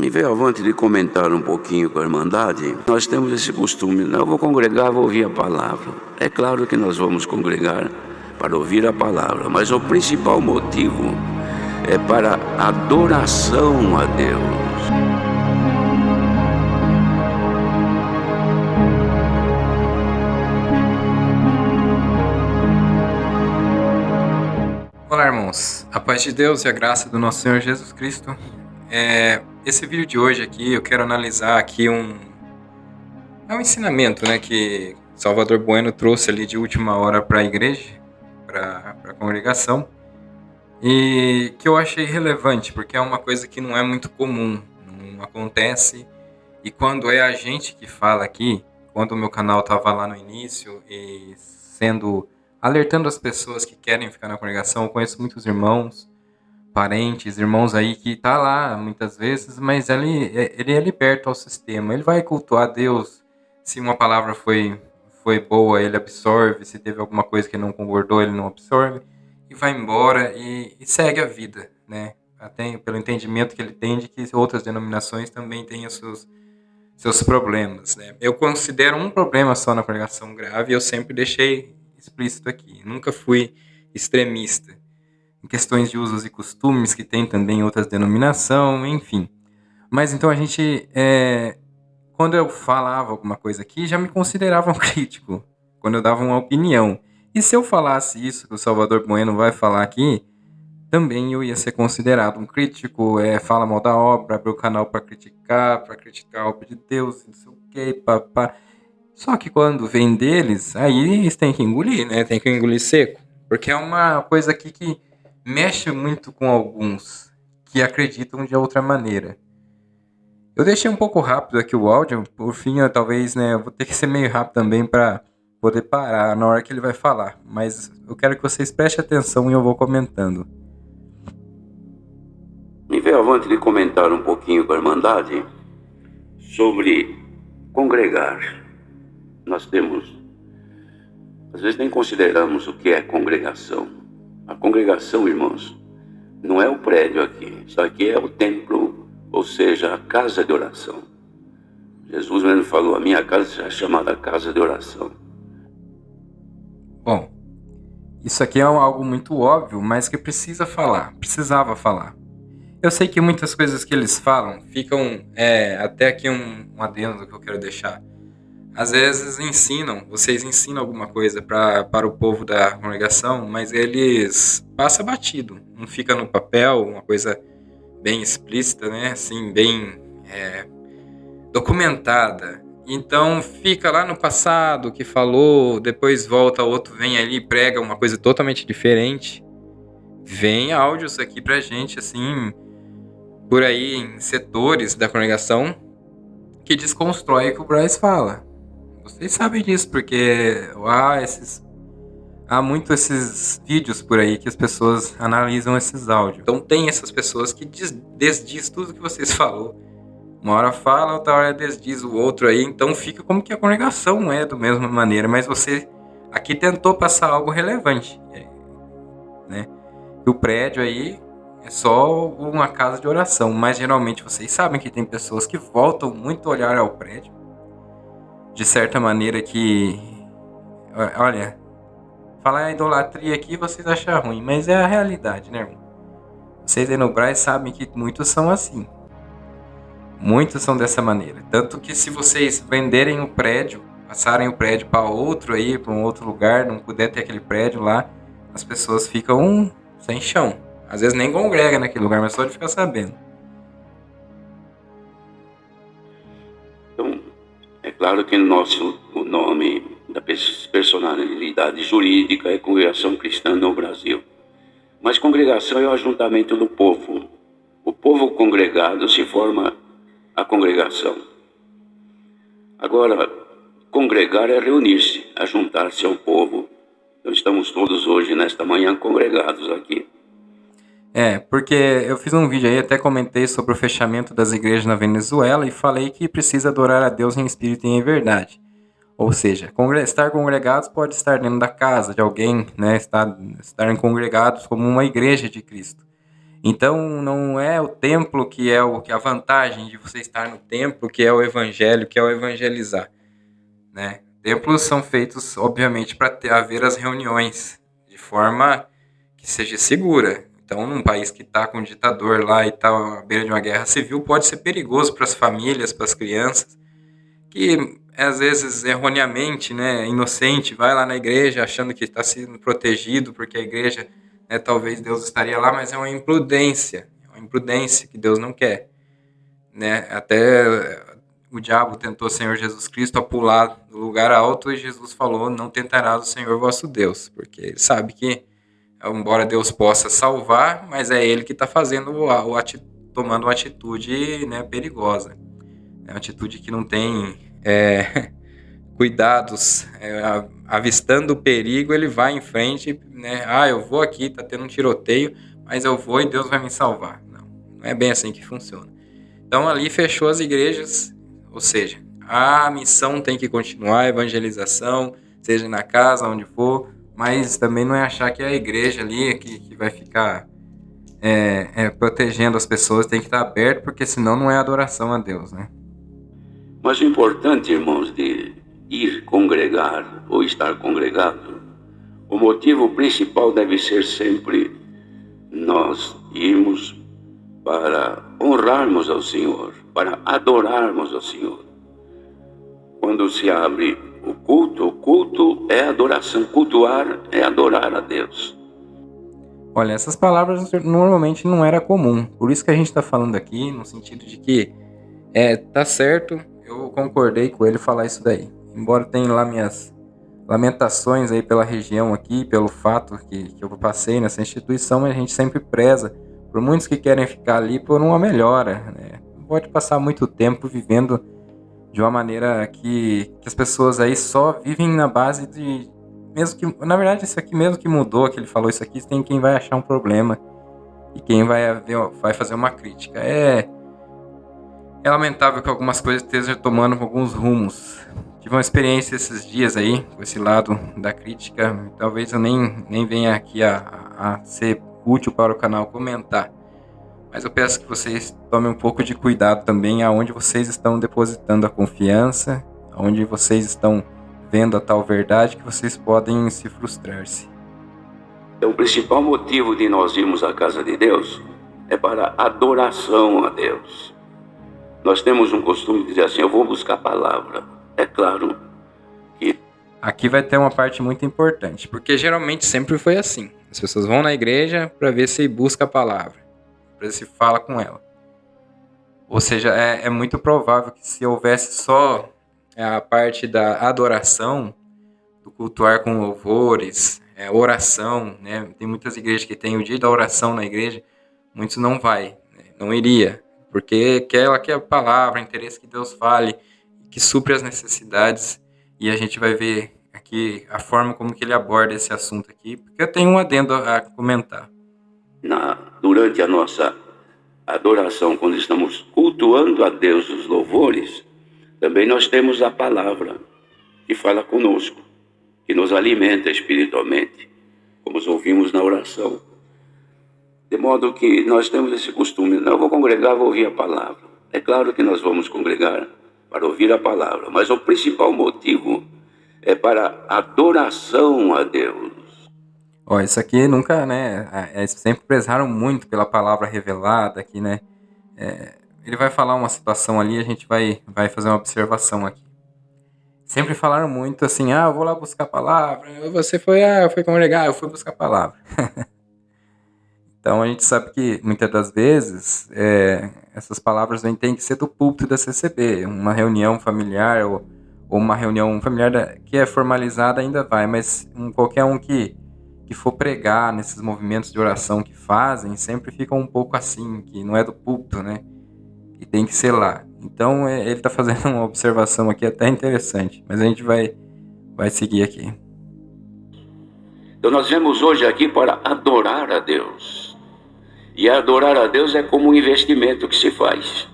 Me veio avante de comentar um pouquinho com a Irmandade. Nós temos esse costume, eu vou congregar, vou ouvir a palavra. É claro que nós vamos congregar para ouvir a palavra, mas o principal motivo é para adoração a Deus. Olá, irmãos. A paz de Deus e a graça do nosso Senhor Jesus Cristo. Esse vídeo de hoje aqui, eu quero analisar aqui um ensinamento, né, que Salvador Bueno trouxe ali de última hora para a igreja, para a congregação, e que eu achei relevante, porque é uma coisa que não é muito comum, não acontece, e quando é a gente que fala aqui, quando o meu canal estava lá no início e alertando as pessoas que querem ficar na congregação, eu conheço muitos irmãos, parentes, irmãos aí que tá lá muitas vezes, mas ele é liberto ao sistema. Ele vai cultuar a Deus. Se uma palavra foi boa, ele absorve. Se teve alguma coisa que não concordou, ele não absorve. E vai embora e segue a vida, né? Até pelo entendimento que ele tem de que outras denominações também têm os seus problemas, né? Eu considero um problema só na congregação grave e eu sempre deixei explícito aqui. Nunca fui extremista em questões de usos e costumes, que tem também outras denominações, enfim. Mas então quando eu falava alguma coisa aqui, já me consideravam crítico, quando eu dava uma opinião. E se eu falasse isso que o Salvador Bueno vai falar aqui, também eu ia ser considerado um crítico, fala mal da obra, abre o canal para criticar a obra de Deus, não sei o que, papá. Só que quando vem deles, aí eles têm que engolir, né? Tem que engolir seco. Porque é uma coisa aqui que mexe muito com alguns que acreditam de outra maneira. Eu deixei um pouco rápido aqui o áudio, por fim, talvez, né, eu vou ter que ser meio rápido também para poder parar na hora que ele vai falar. Mas eu quero que vocês prestem atenção e eu vou comentando. Me veio avante de comentar um pouquinho com a Irmandade sobre congregar. Nós às vezes nem consideramos o que é congregação. A congregação, irmãos, não é o prédio aqui. Isso aqui é o templo, ou seja, a casa de oração. Jesus mesmo falou, a minha casa é chamada casa de oração. Bom, isso aqui é algo muito óbvio, mas que precisava falar. Eu sei que muitas coisas que eles falam ficam, até aqui um adendo que eu quero deixar. Às vezes vocês ensinam alguma coisa para o povo da congregação, mas eles passam batido, não fica no papel, uma coisa bem explícita, né? Assim, bem documentada. Então fica lá no passado que falou, depois volta outro, vem ali e prega uma coisa totalmente diferente. Vem áudios aqui pra gente, assim, por aí em setores da congregação que desconstrói o que o Bryce fala. Vocês sabem disso, porque há muito esses vídeos por aí que as pessoas analisam esses áudios. Então tem essas pessoas que desdiz tudo que vocês falou. Uma hora fala, outra hora desdiz o outro aí. Então fica como que a congregação é da mesma maneira. Mas você aqui tentou passar algo relevante, né? O prédio aí é só uma casa de oração. Mas geralmente vocês sabem que tem pessoas que voltam muito a olhar ao prédio de certa maneira que, olha, falar idolatria aqui vocês acham ruim, mas é a realidade, né, irmão? Vocês aí no Braz sabem que muitos são assim. Muitos são dessa maneira. Tanto que se vocês venderem o prédio, passarem o prédio para outro aí, para um outro lugar, não puder ter aquele prédio lá, as pessoas ficam sem chão. Às vezes nem congrega naquele lugar, mas só de ficar sabendo. Então, é claro que o nome da personalidade jurídica é Congregação Cristã no Brasil. Mas congregação é o ajuntamento do povo. O povo congregado se forma a congregação. Agora, congregar é reunir-se, ajuntar-se ao povo. Então estamos todos hoje, nesta manhã, congregados aqui. Porque eu fiz um vídeo aí, até comentei sobre o fechamento das igrejas na Venezuela e falei que precisa adorar a Deus em espírito e em verdade. Ou seja, estar congregados pode estar dentro da casa de alguém, né? Estarem congregados como uma igreja de Cristo. Então, não é o templo que é o que a vantagem de você estar no templo, que é o evangelho, que é o evangelizar, né? Templos são feitos, obviamente, para haver as reuniões de forma que seja segura. Então, num país que está com um ditador lá e está à beira de uma guerra civil, pode ser perigoso para as famílias, para as crianças, que às vezes erroneamente, né, inocente, vai lá na igreja achando que está sendo protegido porque a igreja, né, talvez Deus estaria lá, mas é uma imprudência que Deus não quer, né? Até o diabo tentou o Senhor Jesus Cristo a pular do lugar alto e Jesus falou: "Não tentarás o Senhor vosso Deus", porque ele sabe que, embora Deus possa salvar, mas é Ele que está fazendo tomando uma atitude, né, perigosa, é uma atitude que não tem cuidados, avistando o perigo, ele vai em frente, né? Eu vou aqui, tá tendo um tiroteio, mas eu vou e Deus vai me salvar. Não, não é bem assim que funciona. Então ali fechou as igrejas, ou seja, a missão tem que continuar, a evangelização, seja na casa, onde for, mas também não é achar que é a igreja ali que vai ficar protegendo as pessoas, tem que estar aberto, porque senão não é adoração a Deus, né? Mas o importante, irmãos, de ir congregar ou estar congregado, o motivo principal deve ser sempre nós irmos para honrarmos ao Senhor, para adorarmos ao Senhor. Quando se abre o culto é adoração, cultuar é adorar a Deus. Olha, essas palavras normalmente não era comum, por isso que a gente está falando aqui, no sentido de que tá certo, eu concordei com ele falar isso daí. Embora tenha lá minhas lamentações aí pela região aqui, pelo fato que eu passei nessa instituição, mas a gente sempre preza por muitos que querem ficar ali por uma melhora, né? Não pode passar muito tempo vivendo de uma maneira que as pessoas aí só vivem na base de... Mesmo que, na verdade, isso aqui mesmo que mudou, que ele falou isso aqui, tem quem vai achar um problema e quem vai fazer uma crítica. É lamentável que algumas coisas estejam tomando alguns rumos. Tive uma experiência esses dias aí, com esse lado da crítica. Talvez eu nem venha aqui a ser útil para o canal comentar. Mas eu peço que vocês tomem um pouco de cuidado também aonde vocês estão depositando a confiança, aonde vocês estão vendo a tal verdade, que vocês podem se frustrar-se. Então, o principal motivo de nós irmos à casa de Deus é para adoração a Deus. Nós temos um costume de dizer assim: eu vou buscar a palavra. É claro que aqui vai ter uma parte muito importante, porque geralmente sempre foi assim. As pessoas vão na igreja para ver se busca a palavra, para ver se fala com ela. Ou seja, é muito provável que se houvesse só a parte da adoração, do cultuar com louvores, oração, né? Tem muitas igrejas que tem o dia da oração na igreja, muitos não vai, né? Não iria, porque ela quer a palavra, interesse que Deus fale, que supre as necessidades, e a gente vai ver aqui a forma como que ele aborda esse assunto aqui, porque eu tenho um adendo a comentar. durante a nossa adoração, quando estamos cultuando a Deus os louvores, também nós temos a palavra que fala conosco, que nos alimenta espiritualmente, como ouvimos na oração. De modo que nós temos esse costume: não, eu vou congregar, vou ouvir a palavra. É claro que nós vamos congregar para ouvir a palavra, mas o principal motivo é para adoração a Deus. Isso aqui nunca, né? Sempre prezaram muito pela palavra revelada aqui, né? Ele vai falar uma situação ali, a gente vai fazer uma observação aqui. Sempre falaram muito assim: eu vou lá buscar a palavra. Você foi congregar, eu fui buscar a palavra. Então a gente sabe que muitas das vezes essas palavras têm que ser do púlpito da CCB. Uma reunião familiar ou uma reunião familiar que é formalizada ainda vai, mas qualquer um que for pregar nesses movimentos de oração que fazem, sempre fica um pouco assim, que não é do púlpito, né? E tem que ser lá. Então ele está fazendo uma observação aqui até interessante, mas a gente vai seguir aqui. Então nós viemos hoje aqui para adorar a Deus. E adorar a Deus é como um investimento que se faz.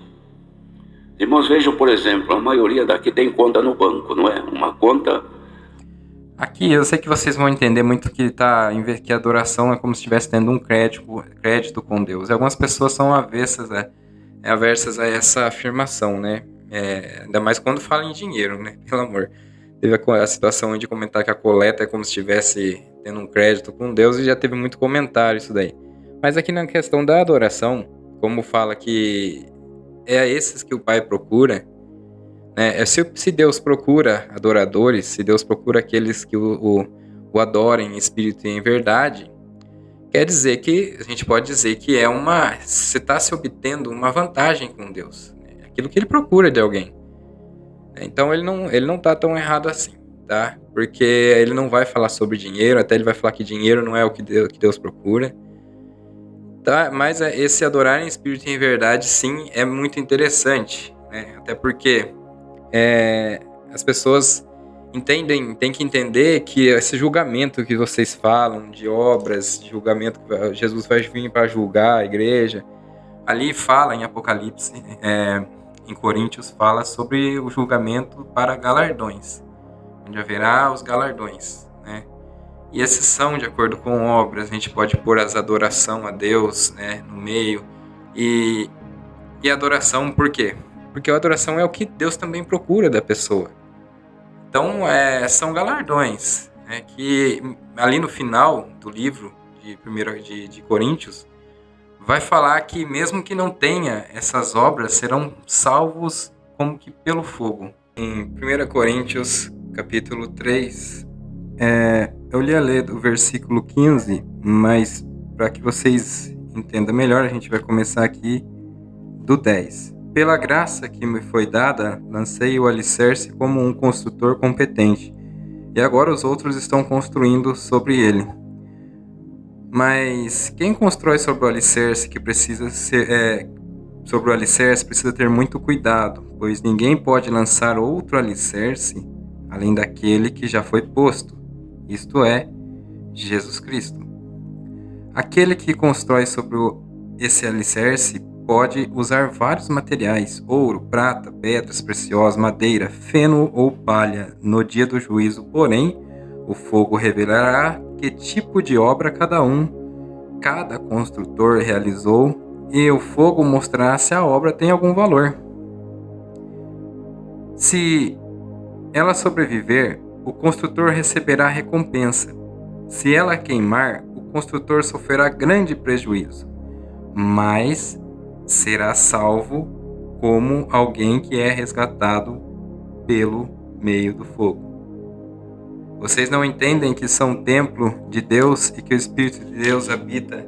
Irmãos, vejam, por exemplo, a maioria daqui tem conta no banco, não é? Uma conta Aqui eu sei que vocês vão entender muito que a adoração é como se estivesse tendo um crédito com Deus. E algumas pessoas são aversas a essa afirmação, né? Ainda mais quando fala em dinheiro, né? Pelo amor. Teve a situação de comentar que a coleta é como se estivesse tendo um crédito com Deus, e já teve muito comentário isso daí. Mas aqui na questão da adoração, como fala que é a esses que o Pai procura, né? Se Deus procura adoradores, se Deus procura aqueles que o adorem em espírito e em verdade, quer dizer que a gente pode dizer que você está se obtendo uma vantagem com Deus, né? Aquilo que ele procura de alguém. Então ele não tá tão errado assim, tá? Porque ele não vai falar sobre dinheiro, até ele vai falar que dinheiro não é o que Deus procura, tá? Mas esse adorar em espírito e em verdade, sim, é muito interessante, né? Até porque as pessoas têm que entender que esse julgamento que vocês falam de obras, de julgamento que Jesus vai vir para julgar a igreja, ali fala em Apocalipse, em Coríntios, fala sobre o julgamento para galardões, onde haverá os galardões, né? E esses são de acordo com obras. A gente pode pôr as adoração a Deus, né, no meio. E adoração, por quê? Porque a adoração é o que Deus também procura da pessoa. Então, são galardões, né, que ali no final do livro de Coríntios, vai falar que mesmo que não tenha essas obras, serão salvos como que pelo fogo. Em 1 Coríntios, capítulo 3, eu li a ler do versículo 15, mas para que vocês entendam melhor, a gente vai começar aqui do 10. Pela graça que me foi dada, lancei o alicerce como um construtor competente, e agora os outros estão construindo sobre ele. Mas quem constrói sobre o alicerce precisa ter muito cuidado, pois ninguém pode lançar outro alicerce além daquele que já foi posto, isto é, Jesus Cristo. Aquele que constrói sobre esse alicerce pode usar vários materiais: ouro, prata, pedras preciosas, madeira, feno ou palha. No dia do juízo, porém, o fogo revelará que tipo de obra cada construtor realizou, e o fogo mostrará se a obra tem algum valor. Se ela sobreviver, o construtor receberá recompensa. Se ela queimar, o construtor sofrerá grande prejuízo, mas será salvo como alguém que é resgatado pelo meio do fogo. Vocês não entendem que são templo de Deus e que o Espírito de Deus habita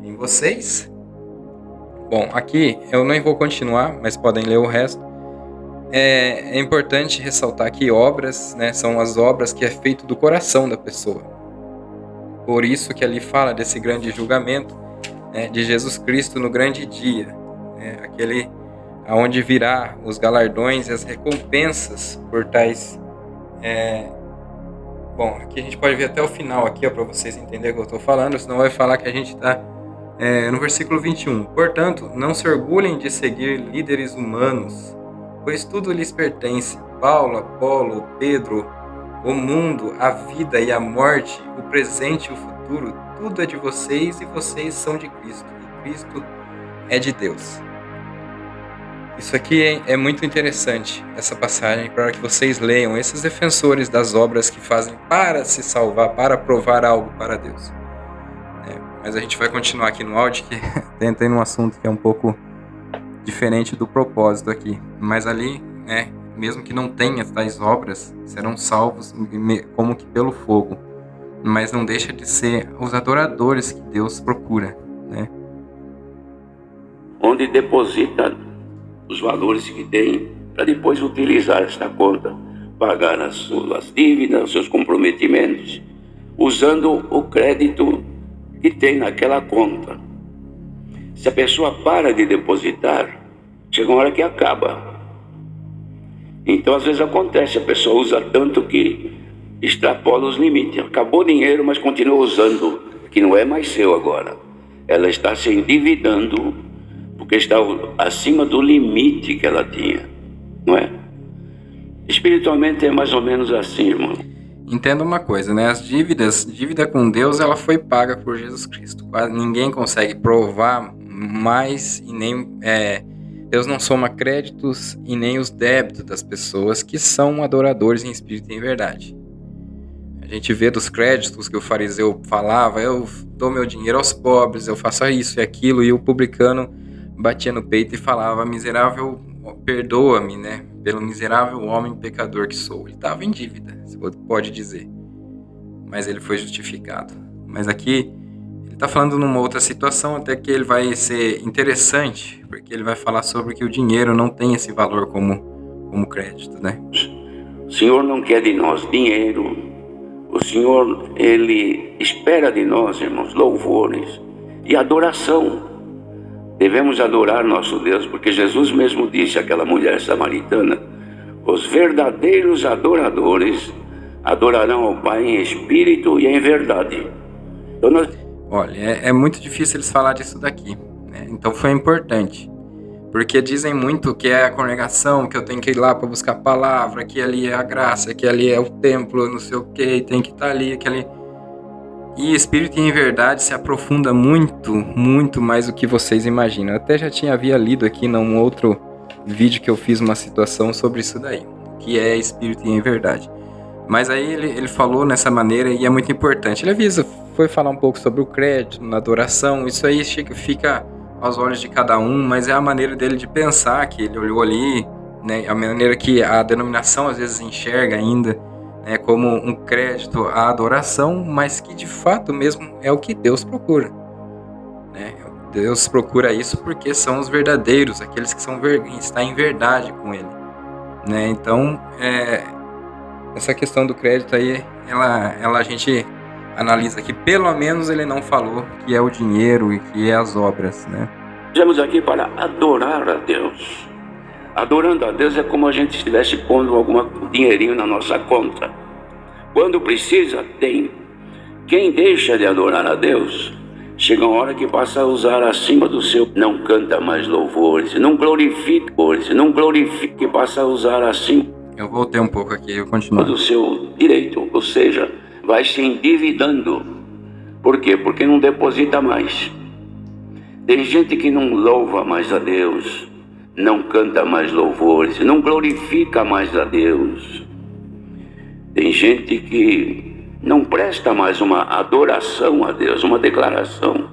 em vocês? Bom, aqui eu nem vou continuar, mas podem ler o resto. É importante ressaltar que obras, né, são as obras que é feito do coração da pessoa. Por isso que ali fala desse grande julgamento, né, de Jesus Cristo no grande dia, né, aquele aonde virá os galardões e as recompensas por tais. Bom, aqui a gente pode ver até o final aqui, para vocês entenderem o que eu estou falando, senão vai falar que a gente está no versículo 21. Portanto, não se orgulhem de seguir líderes humanos, pois tudo lhes pertence: Paulo, Apolo, Pedro, o mundo, a vida e a morte, o presente e o futuro, tudo é de vocês e vocês são de Cristo, e Cristo é de Deus. Isso aqui é muito interessante, essa passagem, para que vocês leiam esses defensores das obras que fazem para se salvar, para provar algo para Deus. Mas a gente vai continuar aqui no áudio, que entrei num assunto que é um pouco diferente do propósito aqui. Mas ali, né, mesmo que não tenha tais obras, serão salvos como que pelo fogo. Mas não deixa de ser os adoradores que Deus procura, né? Onde deposita os valores que tem para depois utilizar esta conta, pagar as suas dívidas, os seus comprometimentos, usando o crédito que tem naquela conta. Se a pessoa para de depositar, chega uma hora que acaba. Então, às vezes acontece, a pessoa usa tanto que extrapola os limites. Acabou o dinheiro, mas continua usando, que não é mais seu agora. Ela está se endividando porque está acima do limite que ela tinha, não é? Espiritualmente é mais ou menos assim, irmão. Entenda uma coisa, né? Dívida com Deus, ela foi paga por Jesus Cristo. Ninguém consegue provar mais e nem Deus não soma créditos e nem os débitos das pessoas que são adoradores em espírito e em verdade. A gente vê dos créditos que o fariseu falava: eu dou meu dinheiro aos pobres, eu faço isso e aquilo, e o publicano batia no peito e falava: miserável, perdoa-me, né? Pelo miserável homem pecador que sou. Ele estava em dívida, você pode dizer, mas ele foi justificado. Mas aqui ele está falando numa outra situação, até que ele vai ser interessante, porque ele vai falar sobre que o dinheiro não tem esse valor como crédito, né? O Senhor não quer de nós dinheiro. O Senhor, Ele espera de nós, irmãos, louvores e adoração. Devemos adorar nosso Deus, porque Jesus mesmo disse àquela mulher samaritana: os verdadeiros adoradores adorarão ao Pai em espírito e em verdade. Então Olha, é muito difícil eles falar disso daqui, né? Então foi importante, porque dizem muito que é a congregação, que eu tenho que ir lá para buscar a palavra, que ali é a graça, que ali é o templo, não sei o que, tem que estar ali, que ali... E espírito em verdade se aprofunda muito, muito mais do que vocês imaginam. Eu até já havia lido aqui num outro vídeo que eu fiz uma situação sobre isso daí, que é espírito em verdade. Mas aí ele falou nessa maneira e é muito importante. Ele foi falar um pouco sobre o crédito, na adoração, isso aí fica aos olhos de cada um, mas é a maneira dele de pensar, que ele olhou ali, né, a maneira que a denominação às vezes enxerga ainda, né, como um crédito à adoração, mas que de fato mesmo é o que Deus procura, né? Deus procura isso porque são os verdadeiros, aqueles que estão em verdade com Ele, né? Então, essa questão do crédito aí, ela a gente analisa que pelo menos ele não falou que é o dinheiro e que é as obras, né? Estamos aqui para adorar a Deus. Adorando a Deus é como a gente estivesse pondo algum dinheirinho na nossa conta. Quando precisa, tem. Quem deixa de adorar a Deus, chega uma hora que passa a usar acima do seu, não canta mais louvores, não glorifica, que passa a usar acima. Eu voltei um pouco aqui, eu continuo. Do seu direito, ou seja, vai se endividando. Por quê? Porque não deposita mais. Tem gente que não louva mais a Deus, não canta mais louvores, não glorifica mais a Deus. Tem gente que não presta mais uma adoração a Deus, uma declaração.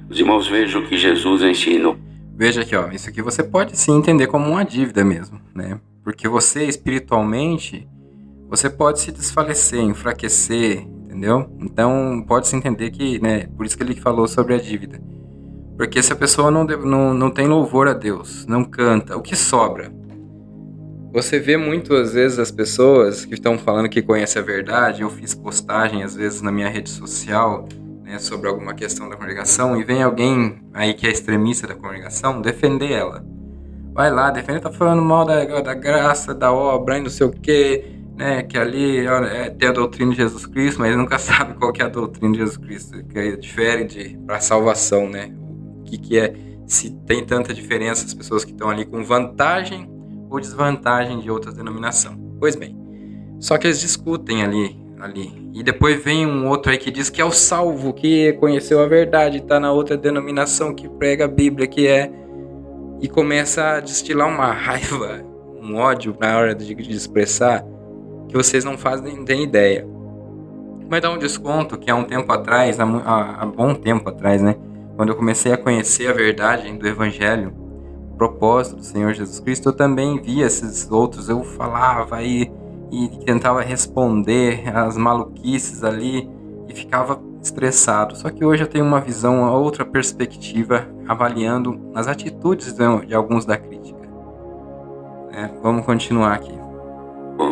Os irmãos, vejam o que Jesus ensinou. Veja aqui, ó, isso aqui você pode sim entender como uma dívida mesmo, né? Porque você espiritualmente, você pode se desfalecer, enfraquecer, entendeu? Então pode se entender que, né, por isso que ele falou sobre a dívida. Porque se a pessoa não tem louvor a Deus, não canta, o que sobra? Você vê muitas vezes as pessoas que estão falando que conhecem a verdade. Eu fiz postagem às vezes na minha rede social, né, sobre alguma questão da congregação, e vem alguém aí que é extremista da congregação defender ela. Vai lá, defende, tá falando mal da graça, da obra, e não sei o que, né, que ali tem a doutrina de Jesus Cristo, mas nunca sabe qual que é a doutrina de Jesus Cristo, que difere para salvação, né? O que é, se tem tanta diferença as pessoas que estão ali com vantagem ou desvantagem de outra denominação. Pois bem, só que eles discutem ali, e depois vem um outro aí que diz que é o salvo, que conheceu a verdade, está na outra denominação, que prega a Bíblia, e começa a destilar uma raiva, um ódio na hora de expressar, que vocês não têm ideia. Vai dar um desconto que há um tempo atrás, há bom tempo atrás, né, quando eu comecei a conhecer a verdade do Evangelho, o propósito do Senhor Jesus Cristo, eu também via esses outros, eu falava e tentava responder as maluquices ali e ficava estressado. Só que hoje eu tenho uma visão, uma outra perspectiva, avaliando as atitudes de alguns da crítica. Vamos continuar aqui.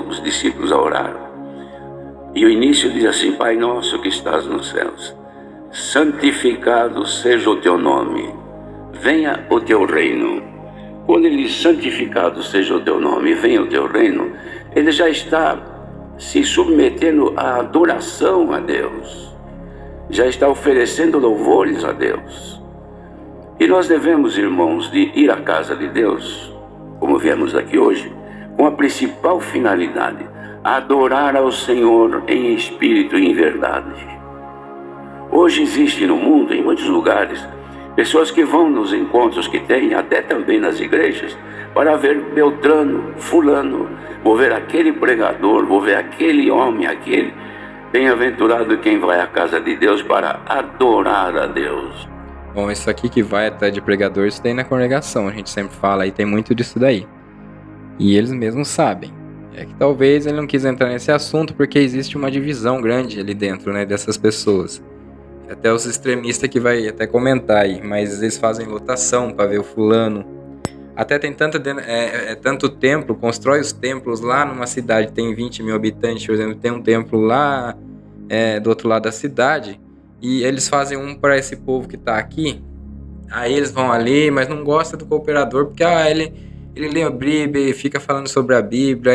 Os discípulos oraram. E o início diz assim: Pai nosso que estás nos céus, santificado seja o teu nome, venha o teu reino. Quando ele diz santificado seja o teu nome, venha o teu reino, ele já está se submetendo à adoração a Deus, já está oferecendo louvores a Deus. E nós devemos, irmãos, de ir à casa de Deus, como viemos aqui hoje, com a principal finalidade, adorar ao Senhor em espírito e em verdade. Hoje existe no mundo, em muitos lugares, pessoas que vão nos encontros que tem, até também nas igrejas, para ver Beltrano, fulano, vou ver aquele pregador, vou ver aquele homem, aquele. Bem-aventurado quem vai à casa de Deus para adorar a Deus. Bom, isso aqui que vai até de pregador, isso tem na congregação, a gente sempre fala, e tem muito disso daí. E eles mesmos sabem. É que talvez ele não quis entrar nesse assunto porque existe uma divisão grande ali dentro, né, dessas pessoas. Até os extremistas que vai até comentar aí, mas eles fazem lotação para ver o fulano. Até tem tanto templo, constrói os templos lá numa cidade que tem 20 mil habitantes, por exemplo, tem um templo lá do outro lado da cidade, e eles fazem um para esse povo que está aqui. Aí eles vão ali, mas não gosta do cooperador, porque ele lê a Bíblia e fica falando sobre a Bíblia,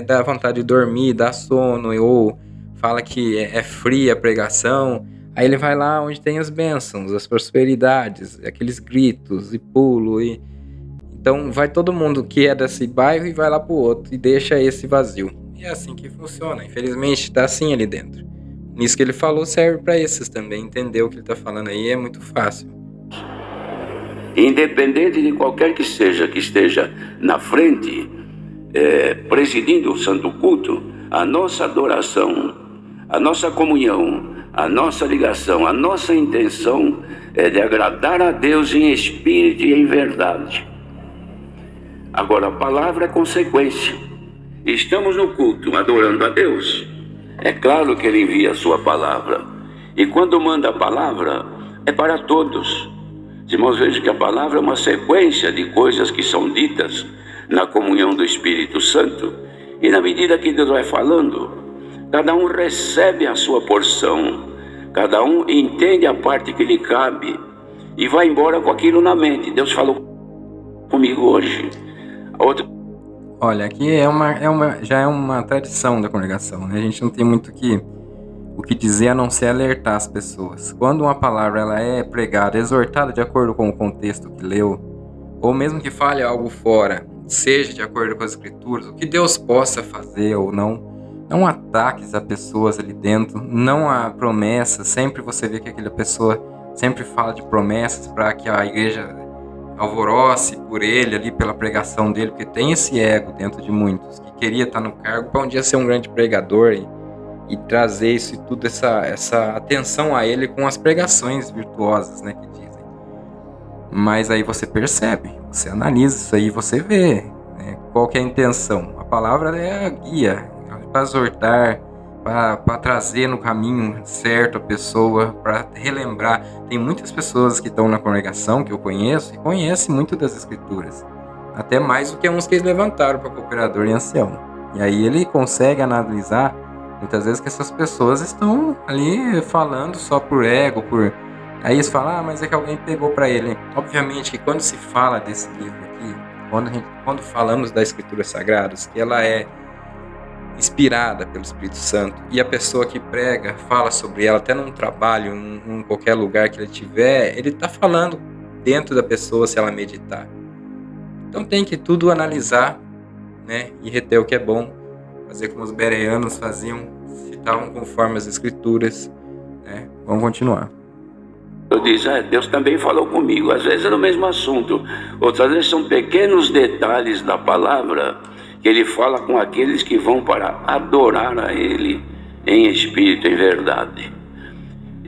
dá vontade de dormir, dá sono, ou fala que é fria a pregação. Aí ele vai lá onde tem as bênçãos, as prosperidades, aqueles gritos e pulo. Então vai todo mundo que é desse bairro e vai lá pro outro e deixa esse vazio. E é assim que funciona. Infelizmente tá assim ali dentro. Nisso que ele falou serve para esses também. Entender o que ele tá falando aí é muito fácil. Independente de qualquer que esteja na frente, presidindo o santo culto, a nossa adoração, a nossa comunhão, a nossa ligação, a nossa intenção é de agradar a Deus em espírito e em verdade. Agora, a palavra é consequência. Estamos no culto adorando a Deus. É claro que Ele envia a sua palavra. E quando manda a palavra, é para todos. Os irmãos, vejam que a palavra é uma sequência de coisas que são ditas na comunhão do Espírito Santo. E na medida que Deus vai falando, cada um recebe a sua porção, cada um entende a parte que lhe cabe e vai embora com aquilo na mente. Deus falou comigo hoje. Olha, aqui já é uma tradição da congregação, né? A gente não tem muito o que dizer a não ser alertar as pessoas. Quando uma palavra ela é pregada, exortada de acordo com o contexto que leu, ou mesmo que fale algo fora, seja de acordo com as escrituras, o que Deus possa fazer ou não ataques a pessoas ali dentro, não há promessas. Sempre você vê que aquela pessoa sempre fala de promessas para que a igreja alvoroce por ele ali, pela pregação dele, porque tem esse ego dentro de muitos, que queria estar no cargo para um dia ser um grande pregador e trazer isso e tudo, essa atenção a ele com as pregações virtuosas, né, que dizem. Mas aí você percebe, você analisa isso aí, você vê, né, qual que é a intenção. A palavra é a guia, para exortar, para trazer no caminho certo a pessoa, para relembrar. Tem muitas pessoas que estão na congregação, que eu conheço, e conhecem muito das escrituras, até mais do que uns que eles levantaram para cooperador e ancião. E aí ele consegue analisar, muitas vezes, que essas pessoas estão ali falando só por ego, Aí eles falam, mas é que alguém pegou para ele. Obviamente que quando se fala desse livro aqui, quando falamos das escrituras sagradas, que ela é inspirada pelo Espírito Santo, e a pessoa que prega fala sobre ela, até num trabalho, em qualquer lugar que ele tiver, ele está falando dentro da pessoa se ela meditar. Então tem que tudo analisar, né, e reter o que é bom, fazer como os bereanos faziam, citavam conforme as escrituras, né? Vamos continuar. Eu disse, Deus também falou comigo, às vezes é no mesmo assunto, outras vezes são pequenos detalhes da palavra que ele fala com aqueles que vão para adorar a Ele em espírito e em verdade.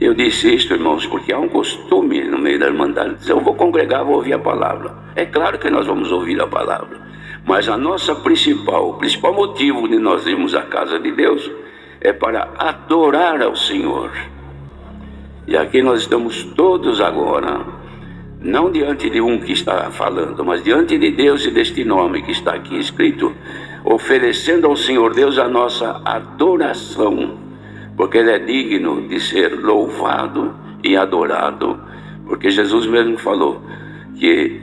Eu disse isso, irmãos, porque há um costume no meio da Irmandade, dizer, eu vou congregar, vou ouvir a palavra. É claro que nós vamos ouvir a palavra, mas o principal motivo de nós irmos à casa de Deus é para adorar ao Senhor. E aqui nós estamos todos agora, não diante de um que está falando, mas diante de Deus e deste nome que está aqui escrito, oferecendo ao Senhor Deus a nossa adoração, porque Ele é digno de ser louvado e adorado, porque Jesus mesmo falou que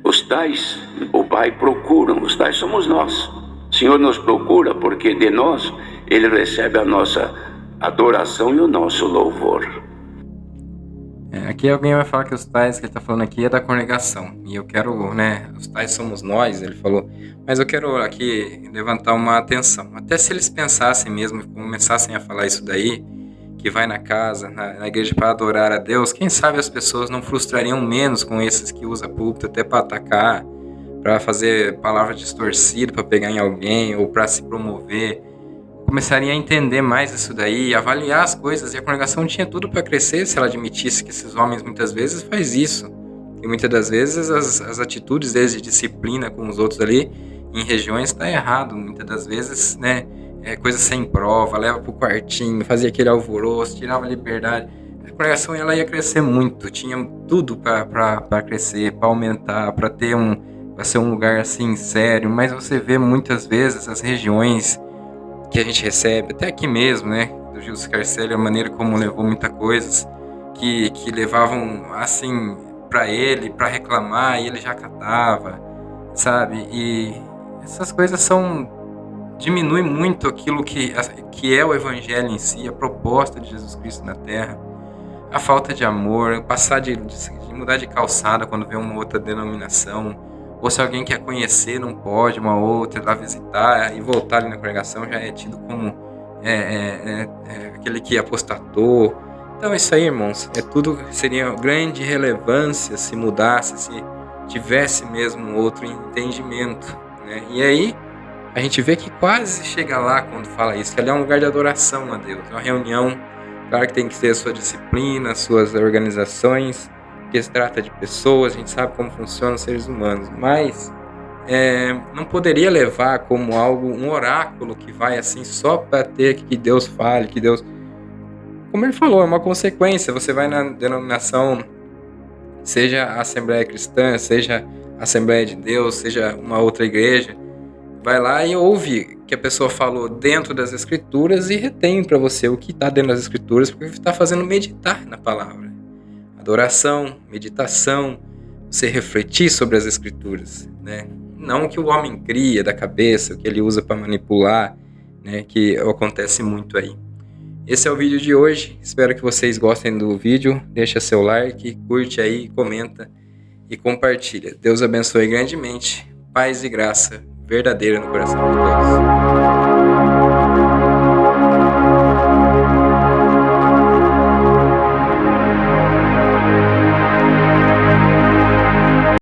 os tais, o Pai procuram, os tais somos nós. O Senhor nos procura porque de nós Ele recebe a nossa adoração e o nosso louvor. Aqui alguém vai falar que os tais que ele está falando aqui é da congregação. E eu quero, né? Os tais somos nós, ele falou. Mas eu quero aqui levantar uma atenção. Até se eles pensassem mesmo e começassem a falar isso daí, que vai na casa, na igreja para adorar a Deus, quem sabe as pessoas não frustrariam menos com esses que usam púlpito até para atacar, para fazer palavra distorcida, para pegar em alguém ou para se promover. Começaria a entender mais isso daí, avaliar as coisas, e a congregação tinha tudo para crescer se ela admitisse que esses homens muitas vezes faz isso. E muitas das vezes as atitudes deles de disciplina com os outros ali em regiões está errado. Muitas das vezes, né, coisa sem prova, leva pro quartinho, fazia aquele alvoroço, tirava a liberdade. A congregação ela ia crescer muito, tinha tudo para crescer, para aumentar, para ser um lugar assim sério, mas você vê muitas vezes as regiões que a gente recebe, até aqui mesmo, né, do Gil Scarcelli, a maneira como levou muitas coisas que levavam assim para ele, para reclamar, e ele já catava, sabe? E essas coisas diminui muito aquilo que é o evangelho em si, a proposta de Jesus Cristo na Terra, a falta de amor, passar de mudar de calçada quando vê uma outra denominação, ou se alguém quer conhecer, não pode, uma outra, ir lá visitar e voltar ali na congregação, já é tido como aquele que apostatou. Então isso aí, irmãos, seria grande relevância se mudasse, se tivesse mesmo outro entendimento, né? E aí a gente vê que quase chega lá quando fala isso, que ali é um lugar de adoração a Deus, uma reunião. Claro que tem que ter a sua disciplina, as suas organizações, porque se trata de pessoas, a gente sabe como funcionam os seres humanos, mas não poderia levar como algo, um oráculo que vai assim só para ter que Deus fale, que Deus... Como ele falou, é uma consequência. Você vai na denominação, seja a Assembleia Cristã, seja a Assembleia de Deus, seja uma outra igreja, vai lá e ouve que a pessoa falou dentro das Escrituras e retém para você o que está dentro das Escrituras, porque está fazendo meditar na palavra. Adoração, meditação, você refletir sobre as Escrituras, né? Não o que o homem cria da cabeça, o que ele usa para manipular, né? Que acontece muito aí. Esse é o vídeo de hoje. Espero que vocês gostem do vídeo. Deixa seu like, curte aí, comenta e compartilha. Deus abençoe grandemente. Paz e graça verdadeira no coração de todos.